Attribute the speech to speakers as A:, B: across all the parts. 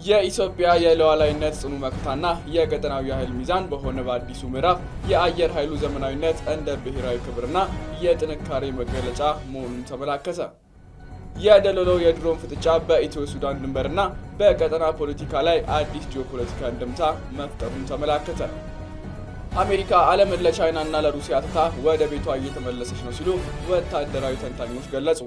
A: የኢትዮጵያ የሉዓላዊነት ጽኑ መከታና የቀጠናዊ ኃይል ሚዛን በሆነ በአዲሱ ምዕራፍ የአየር ኃይሉ ዘመናዊነት እንደ ብሔራዊ ክብርና የጥንካሬ መገለጫ መሆኑን ተመላከተ። የደሎሎ የድሮን ፍጥጫ በኢትዮ ሱዳን ድንበርና በቀጠና ፖለቲካ ላይ አዲስ ጂኦፖለቲካ እንድምታ መፍጠሩን ተመላከተ። አሜሪካ ዓለምን ለቻይናና ለሩሲያ ትታ ወደ ቤቷ እየተመለሰች ነው ሲሉ ወታደራዊ ተንታኞች ገለጹ።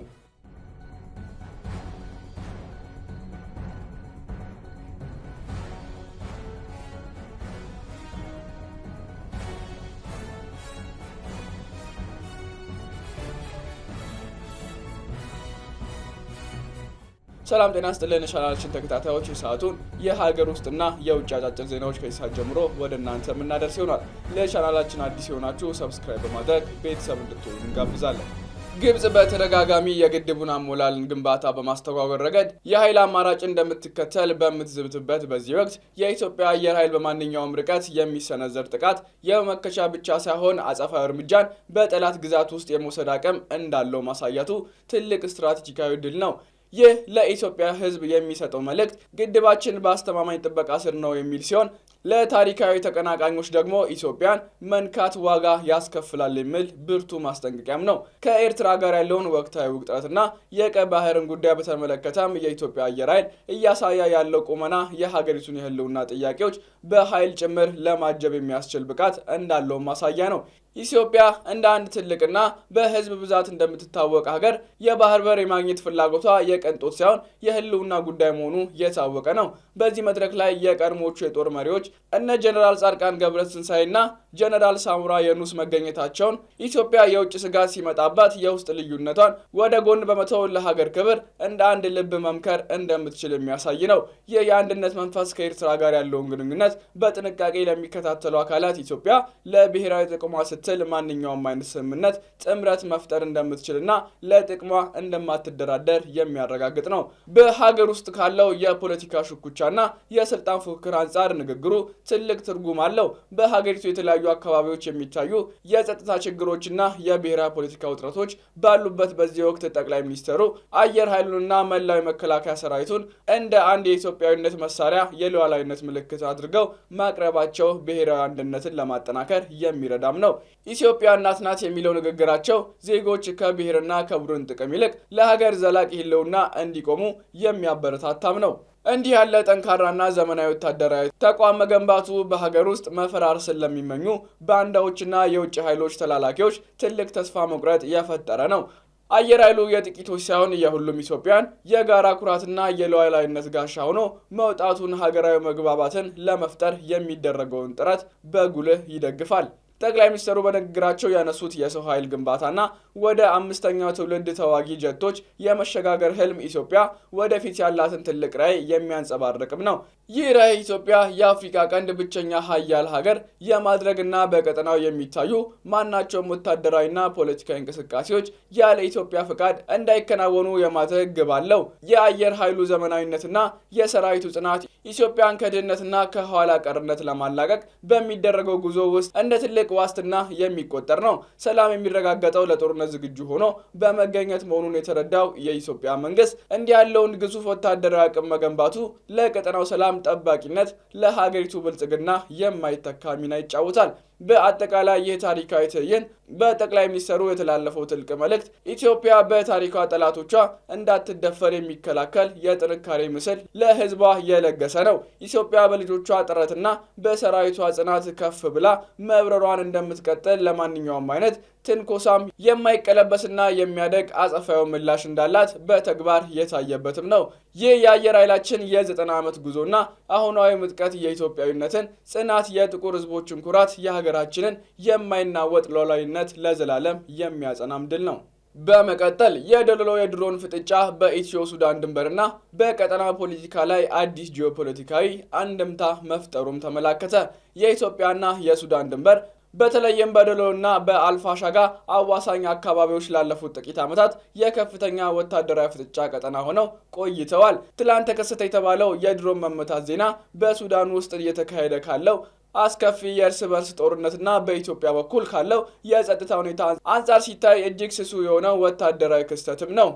A: ሰላም ጤና ይስጥልን ቻናላችን ተከታታዮች፣ የሰዓቱን የሀገር ውስጥና የውጭ አጫጭር ዜናዎች ከዚህ ሰዓት ጀምሮ ወደ እናንተ የምናደርስ ይሆናል። ለቻናላችን አዲስ የሆናችሁ ሰብስክራይብ በማድረግ ቤተሰብ እንድትሆኑ እንጋብዛለን። ግብጽ በተደጋጋሚ የግድቡን አሞላል ግንባታ በማስተጓጎል ረገድ የኃይል አማራጭ እንደምትከተል በምትዝብትበት በዚህ ወቅት የኢትዮጵያ አየር ኃይል በማንኛውም ርቀት የሚሰነዘር ጥቃት የመመከቻ ብቻ ሳይሆን አጸፋዊ እርምጃን በጠላት ግዛት ውስጥ የመውሰድ አቅም እንዳለው ማሳየቱ ትልቅ ስትራቴጂካዊ ድል ነው። ይህ ለኢትዮጵያ ሕዝብ የሚሰጠው መልእክት ግድባችን በአስተማማኝ ጥበቃ ስር ነው የሚል ሲሆን ለታሪካዊ ተቀናቃኞች ደግሞ ኢትዮጵያን መንካት ዋጋ ያስከፍላል የሚል ብርቱ ማስጠንቀቂያም ነው። ከኤርትራ ጋር ያለውን ወቅታዊ ውጥረትና የቀይ ባህርን ጉዳይ በተመለከተም የኢትዮጵያ አየር ኃይል እያሳየ ያለው ቁመና የሀገሪቱን የህልውና ጥያቄዎች በኃይል ጭምር ለማጀብ የሚያስችል ብቃት እንዳለው ማሳያ ነው። ኢትዮጵያ እንደ አንድ ትልቅና በህዝብ ብዛት እንደምትታወቅ ሀገር የባህር በር የማግኘት ፍላጎቷ የቅንጦት ሳይሆን የህልውና ጉዳይ መሆኑ የታወቀ ነው። በዚህ መድረክ ላይ የቀድሞቹ የጦር መሪዎች እነ ጀነራል ጻድቃን ገብረትንሳኤና ጀነራል ሳሙራ የኑስ መገኘታቸውን ኢትዮጵያ የውጭ ስጋት ሲመጣባት የውስጥ ልዩነቷን ወደ ጎን በመተው ለሀገር ክብር እንደ አንድ ልብ መምከር እንደምትችል የሚያሳይ ነው። ይህ የአንድነት መንፈስ ከኤርትራ ጋር ያለውን ግንኙነት በጥንቃቄ ለሚከታተሉ አካላት ኢትዮጵያ ለብሔራዊ ጥቅሟ ስትል ማንኛውም አይነት ስምምነት ጥምረት መፍጠር እንደምትችልና ለጥቅሟ እንደማትደራደር የሚያረጋግጥ ነው። በሀገር ውስጥ ካለው የፖለቲካ ሽኩቻና የስልጣን ፉክክር አንጻር ንግግሩ ትልቅ ትርጉም አለው። በሀገሪቱ የተለያዩ አካባቢዎች የሚታዩ የጸጥታ ችግሮችና የብሔራዊ ፖለቲካ ውጥረቶች ባሉበት በዚህ ወቅት ጠቅላይ ሚኒስትሩ አየር ኃይሉንና መላው መከላከያ ሰራዊቱን እንደ አንድ የኢትዮጵያዊነት መሳሪያ የሉዓላዊነት ምልክት አድርገው ማቅረባቸው ብሔራዊ አንድነትን ለማጠናከር የሚረዳም ነው። ኢትዮጵያ እናት ናት የሚለው ንግግራቸው ዜጎች ከብሔርና ከቡድን ጥቅም ይልቅ ለሀገር ዘላቂ ህልውና እንዲቆሙ የሚያበረታታም ነው። እንዲህ ያለ ጠንካራና ዘመናዊ ወታደራዊ ተቋም መገንባቱ በሀገር ውስጥ መፈራረስን ለሚመኙ ባንዳዎችና የውጭ ኃይሎች ተላላኪዎች ትልቅ ተስፋ መቁረጥ የፈጠረ ነው። አየር ኃይሉ የጥቂቶች ሳይሆን የሁሉም ኢትዮጵያን የጋራ ኩራትና የሉዓላዊነት ጋሻ ሆኖ መውጣቱን ሀገራዊ መግባባትን ለመፍጠር የሚደረገውን ጥረት በጉልህ ይደግፋል። ጠቅላይ ሚኒስትሩ በንግግራቸው ያነሱት የሰው ኃይል ግንባታና ወደ አምስተኛው ትውልድ ተዋጊ ጀቶች የመሸጋገር ህልም ኢትዮጵያ ወደፊት ያላትን ትልቅ ራዕይ የሚያንጸባርቅም ነው። ይህ ራዕይ ኢትዮጵያ የአፍሪካ ቀንድ ብቸኛ ሀያል ሀገር የማድረግና በቀጠናው የሚታዩ ማናቸውም ወታደራዊና ፖለቲካዊ እንቅስቃሴዎች ያለ ኢትዮጵያ ፍቃድ እንዳይከናወኑ የማድረግ ግብ አለው። የአየር ኃይሉ ዘመናዊነትና የሰራዊቱ ጽናት ኢትዮጵያን ከድህነትና ከኋላ ቀርነት ለማላቀቅ በሚደረገው ጉዞ ውስጥ እንደ ትልቅ ዋስትና የሚቆጠር ነው። ሰላም የሚረጋገጠው ለጦርነት ዝግጁ ሆኖ በመገኘት መሆኑን የተረዳው የኢትዮጵያ መንግስት እንዲህ ያለውን ግዙፍ ወታደራዊ አቅም መገንባቱ ለቀጠናው ሰላም ጠባቂነት፣ ለሀገሪቱ ብልጽግና የማይተካ ሚና ይጫወታል። በአጠቃላይ ይህ ታሪካዊ ትዕይንት በጠቅላይ ሚኒስትሩ የተላለፈው ጥልቅ መልእክት ኢትዮጵያ በታሪኳ ጠላቶቿ እንዳትደፈር የሚከላከል የጥንካሬ ምስል ለህዝቧ የለገሰ ነው። ኢትዮጵያ በልጆቿ ጥረትና በሰራዊቷ ጽናት ከፍ ብላ መብረሯን እንደምትቀጥል ለማንኛውም አይነት ትንኮሳም የማይቀለበስና የሚያደግ አጸፋዊ ምላሽ እንዳላት በተግባር የታየበትም ነው። ይህ የአየር ኃይላችን የ90 ዓመት ጉዞና አሁናዊ ምጥቀት የኢትዮጵያዊነትን ጽናት፣ የጥቁር ህዝቦችን ኩራት፣ የሀገራችንን የማይናወጥ ሉዓላዊነት ለዘላለም የሚያጸናም ድል ነው። በመቀጠል የደሎሎ የድሮን ፍጥጫ በኢትዮ ሱዳን ድንበርና በቀጠና ፖለቲካ ላይ አዲስ ጂኦፖለቲካዊ አንድምታ መፍጠሩም ተመላከተ። የኢትዮጵያና የሱዳን ድንበር በተለይም በደሎሎና በአልፋሻጋ አዋሳኝ አካባቢዎች ላለፉት ጥቂት ዓመታት የከፍተኛ ወታደራዊ ፍጥጫ ቀጠና ሆነው ቆይተዋል። ትላንት ተከሰተ የተባለው የድሮን መመታት ዜና በሱዳን ውስጥ እየተካሄደ ካለው አስከፊ የእርስ በርስ ጦርነትና በኢትዮጵያ በኩል ካለው የጸጥታ ሁኔታ አንጻር ሲታይ እጅግ ስሱ የሆነው ወታደራዊ ክስተትም ነው።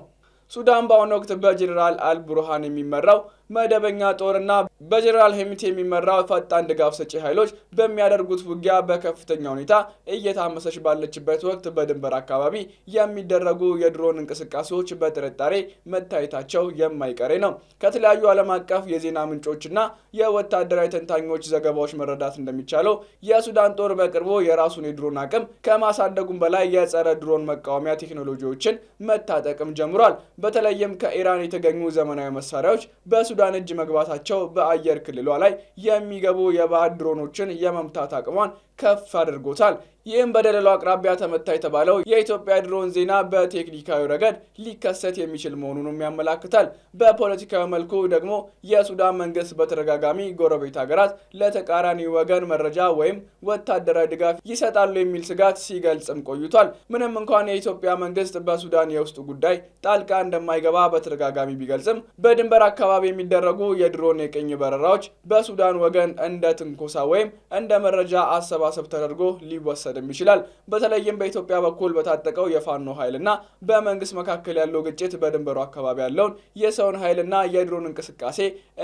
A: ሱዳን በአሁኑ ወቅት በጀነራል አልቡርሃን የሚመራው መደበኛ ጦርና በጀነራል ሄሚቲ የሚመራው ፈጣን ድጋፍ ሰጪ ኃይሎች በሚያደርጉት ውጊያ በከፍተኛ ሁኔታ እየታመሰች ባለችበት ወቅት በድንበር አካባቢ የሚደረጉ የድሮን እንቅስቃሴዎች በጥርጣሬ መታየታቸው የማይቀሬ ነው። ከተለያዩ ዓለም አቀፍ የዜና ምንጮችና የወታደራዊ ተንታኞች ዘገባዎች መረዳት እንደሚቻለው የሱዳን ጦር በቅርቡ የራሱን የድሮን አቅም ከማሳደጉም በላይ የጸረ ድሮን መቃወሚያ ቴክኖሎጂዎችን መታጠቅም ጀምሯል። በተለይም ከኢራን የተገኙ ዘመናዊ መሳሪያዎች በሱዳን እጅ መግባታቸው በአየር ክልሏ ላይ የሚገቡ የባዕድ ድሮኖችን የመምታት አቅሟን ከፍ አድርጎታል። ይህም በደለሉ አቅራቢያ ተመታ የተባለው የኢትዮጵያ ድሮን ዜና በቴክኒካዊ ረገድ ሊከሰት የሚችል መሆኑንም ያመላክታል። በፖለቲካዊ መልኩ ደግሞ የሱዳን መንግስት በተደጋጋሚ ጎረቤት ሀገራት ለተቃራኒ ወገን መረጃ ወይም ወታደራዊ ድጋፍ ይሰጣሉ የሚል ስጋት ሲገልጽም ቆይቷል። ምንም እንኳን የኢትዮጵያ መንግስት በሱዳን የውስጥ ጉዳይ ጣልቃ እንደማይገባ በተደጋጋሚ ቢገልጽም በድንበር አካባቢ የሚደረጉ የድሮን የቅኝ በሱዳን ወገን እንደ ትንኮሳ ወይም እንደ መረጃ አሰባሰብ ተደርጎ ሊወሰድ ይችላል። በተለይም በኢትዮጵያ በኩል በታጠቀው የፋኖ ኃይልና በመንግስት መካከል ያለው ግጭት በድንበሩ አካባቢ ያለውን የሰውን ኃይልና የድሮን እንቅስቃሴ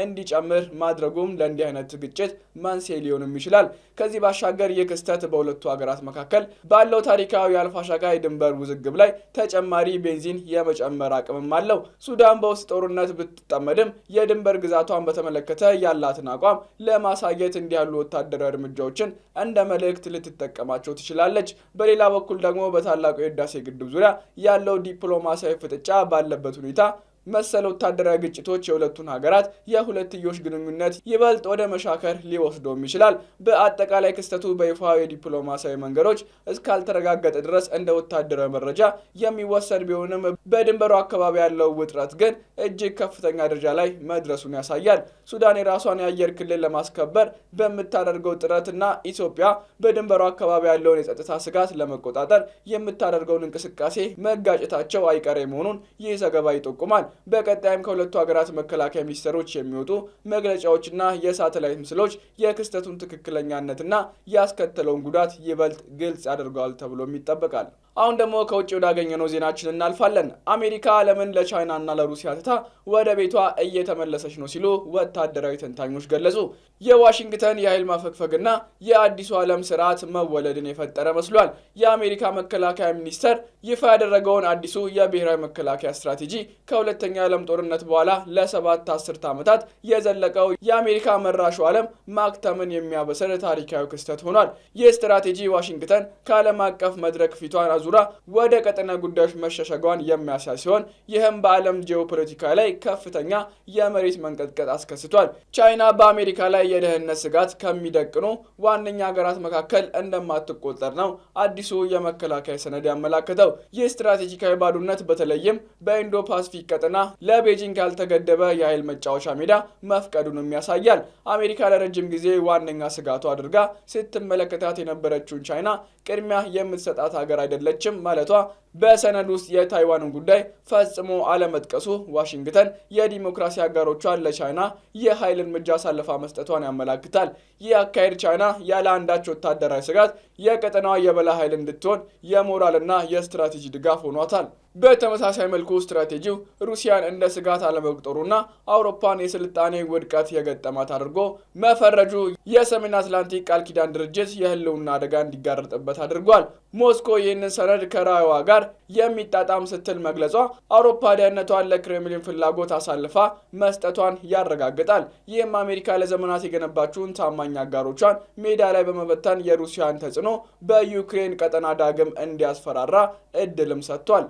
A: እንዲጨምር ማድረጉም ለእንዲህ አይነት ግጭት መንስኤ ሊሆንም ይችላል። ከዚህ ባሻገር ይህ ክስተት በሁለቱ ሀገራት መካከል ባለው ታሪካዊ የአልፋሻጋ የድንበር ውዝግብ ላይ ተጨማሪ ቤንዚን የመጨመር አቅምም አለው። ሱዳን በውስጥ ጦርነት ብትጠመድም የድንበር ግዛቷን በተመለከተ ያላትን አቋም ለማሳየት እንዲህ ያሉ ወታደራዊ እርምጃዎችን እንደ መልእክት ልትጠቀማቸው ትችላለች። በሌላ በኩል ደግሞ በታላቁ የህዳሴ ግድብ ዙሪያ ያለው ዲፕሎማሲያዊ ፍጥጫ ባለበት ሁኔታ መሰል ወታደራዊ ግጭቶች የሁለቱን ሀገራት የሁለትዮሽ ግንኙነት ይበልጥ ወደ መሻከር ሊወስደውም ይችላል። በአጠቃላይ ክስተቱ በይፋዊ የዲፕሎማሲያዊ መንገዶች እስካልተረጋገጠ ድረስ እንደ ወታደራዊ መረጃ የሚወሰድ ቢሆንም በድንበሩ አካባቢ ያለው ውጥረት ግን እጅግ ከፍተኛ ደረጃ ላይ መድረሱን ያሳያል። ሱዳን የራሷን የአየር ክልል ለማስከበር በምታደርገው ጥረትና ኢትዮጵያ በድንበሩ አካባቢ ያለውን የጸጥታ ስጋት ለመቆጣጠር የምታደርገውን እንቅስቃሴ መጋጨታቸው አይቀሬ መሆኑን ይህ ዘገባ ይጠቁማል። በቀጣይም ከሁለቱ ሀገራት መከላከያ ሚኒስትሮች የሚወጡ መግለጫዎችና የሳተላይት ምስሎች የክስተቱን ትክክለኛነትና ያስከተለውን ጉዳት ይበልጥ ግልጽ ያደርገዋል ተብሎም ይጠበቃል። አሁን ደግሞ ከውጭ ወዳገኘነው ዜናችን እናልፋለን። አሜሪካ ዓለምን ለቻይናና ለሩሲያ ትታ ወደ ቤቷ እየተመለሰች ነው ሲሉ ወታደራዊ ተንታኞች ገለጹ። የዋሽንግተን የኃይል ማፈግፈግና የአዲሱ ዓለም ስርዓት መወለድን የፈጠረ መስሏል። የአሜሪካ መከላከያ ሚኒስቴር ይፋ ያደረገውን አዲሱ የብሔራዊ መከላከያ ስትራቴጂ ከሁለተኛው የዓለም ጦርነት በኋላ ለ7 አስርት ዓመታት የዘለቀው የአሜሪካ መራሹ ዓለም ማክተምን የሚያበስር ታሪካዊ ክስተት ሆኗል። ይህ ስትራቴጂ ዋሽንግተን ከዓለም አቀፍ መድረክ ፊቷን ዙራ ወደ ቀጠና ጉዳዮች መሸሸጓን የሚያሳይ ሲሆን ይህም በዓለም ጂኦፖለቲካ ላይ ከፍተኛ የመሬት መንቀጥቀጥ አስከስቷል። ቻይና በአሜሪካ ላይ የደህንነት ስጋት ከሚደቅኑ ዋነኛ ሀገራት መካከል እንደማትቆጠር ነው አዲሱ የመከላከያ ሰነድ ያመላከተው። ይህ ስትራቴጂካዊ ባዶነት በተለይም በኢንዶ ፓሲፊክ ቀጠና ለቤጂንግ ያልተገደበ የኃይል መጫወቻ ሜዳ መፍቀዱንም ያሳያል። አሜሪካ ለረጅም ጊዜ ዋነኛ ስጋቱ አድርጋ ስትመለከታት የነበረችውን ቻይና ቅድሚያ የምትሰጣት ሀገር አይደለችም ማለቷ በሰነድ ውስጥ የታይዋንን ጉዳይ ፈጽሞ አለመጥቀሱ ዋሽንግተን የዲሞክራሲ አጋሮቿን ለቻይና የኃይል እርምጃ አሳልፋ መስጠቷን ያመላክታል። ይህ አካሄድ ቻይና ያለ አንዳች ወታደራዊ ስጋት የቀጠናዋ የበላይ ኃይል እንድትሆን የሞራልና የስትራቴጂ ድጋፍ ሆኗታል። በተመሳሳይ መልኩ ስትራቴጂው ሩሲያን እንደ ስጋት አለመቁጠሩና አውሮፓን የስልጣኔ ውድቀት የገጠማት አድርጎ መፈረጁ የሰሜን አትላንቲክ ቃል ኪዳን ድርጅት የህልውና አደጋ እንዲጋረጥበት አድርጓል። ሞስኮ ይህንን ሰነድ ከራዕይዋ ጋር የሚጣጣም ስትል መግለጿ አውሮፓ ደህንነቷን ለክሬምሊን ፍላጎት አሳልፋ መስጠቷን ያረጋግጣል። ይህም አሜሪካ ለዘመናት የገነባችውን ታማኝ አጋሮቿን ሜዳ ላይ በመበተን የሩሲያን ተጽዕኖ በዩክሬን ቀጠና ዳግም እንዲያስፈራራ እድልም ሰጥቷል።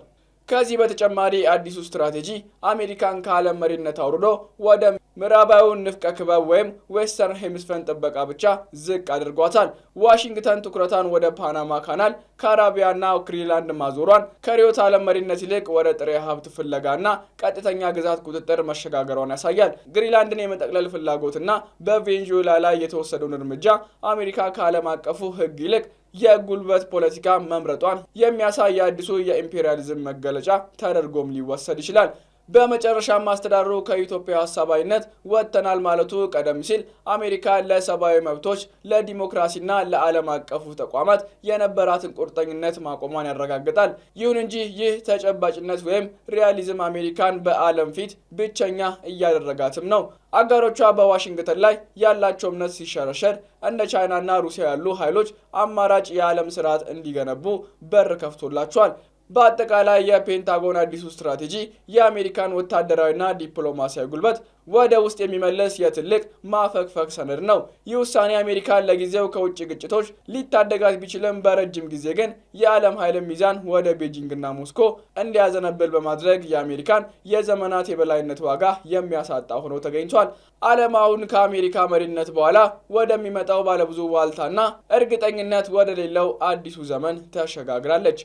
A: ከዚህ በተጨማሪ አዲሱ ስትራቴጂ አሜሪካን ከዓለም መሪነት አውርዶ ወደ ምዕራባዊውን ንፍቀ ክበብ ወይም ዌስተርን ሄሚስፌርን ጥበቃ ብቻ ዝቅ አድርጓታል። ዋሽንግተን ትኩረቷን ወደ ፓናማ ካናል፣ ካሪቢያንና ግሪንላንድ ማዞሯን ከርዕዮተ ዓለም መሪነት ይልቅ ወደ ጥሬ ሀብት ፍለጋና ቀጥተኛ ግዛት ቁጥጥር መሸጋገሯን ያሳያል። ግሪንላንድን የመጠቅለል ፍላጎትና በቬንዙዌላ ላይ የተወሰደውን እርምጃ አሜሪካ ከዓለም አቀፉ ሕግ ይልቅ የጉልበት ፖለቲካ መምረጧን የሚያሳይ አዲሱ የኢምፔሪያሊዝም መገለጫ ተደርጎም ሊወሰድ ይችላል። በመጨረሻም አስተዳደሩ ከኢትዮጵያ ሀሳባዊነት ወጥተናል ማለቱ ቀደም ሲል አሜሪካ ለሰብአዊ መብቶች ለዲሞክራሲና ለዓለም አቀፉ ተቋማት የነበራትን ቁርጠኝነት ማቆሟን ያረጋግጣል። ይሁን እንጂ ይህ ተጨባጭነት ወይም ሪያሊዝም አሜሪካን በዓለም ፊት ብቸኛ እያደረጋትም ነው። አጋሮቿ በዋሽንግተን ላይ ያላቸው እምነት ሲሸረሸር እንደ ቻይናና ሩሲያ ያሉ ኃይሎች አማራጭ የዓለም ስርዓት እንዲገነቡ በር ከፍቶላቸዋል። በአጠቃላይ የፔንታጎን አዲሱ ስትራቴጂ የአሜሪካን ወታደራዊና ዲፕሎማሲያዊ ጉልበት ወደ ውስጥ የሚመለስ የትልቅ ማፈግፈግ ሰነድ ነው። ይህ ውሳኔ አሜሪካን ለጊዜው ከውጭ ግጭቶች ሊታደጋት ቢችልም በረጅም ጊዜ ግን የዓለም ኃይል ሚዛን ወደ ቤጂንግና ሞስኮ እንዲያዘነብል በማድረግ የአሜሪካን የዘመናት የበላይነት ዋጋ የሚያሳጣ ሆኖ ተገኝቷል። ዓለም አሁን ከአሜሪካ መሪነት በኋላ ወደሚመጣው ባለብዙ ዋልታና እርግጠኝነት ወደ ሌለው አዲሱ ዘመን ተሸጋግራለች።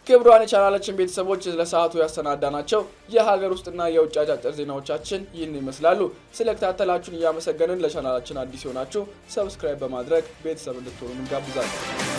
A: ክቡራን የቻናላችን ቤተሰቦች ለሰዓቱ ያሰናዳናቸው የሀገር ውስጥና የውጭ አጫጭር ዜናዎቻችን ይህን ይመስላሉ። ስለተከታተላችሁን እያመሰገንን ለቻናላችን አዲስ ሆናችሁ ሰብስክራይብ በማድረግ ቤተሰብ እንድትሆኑ እንጋብዛለን።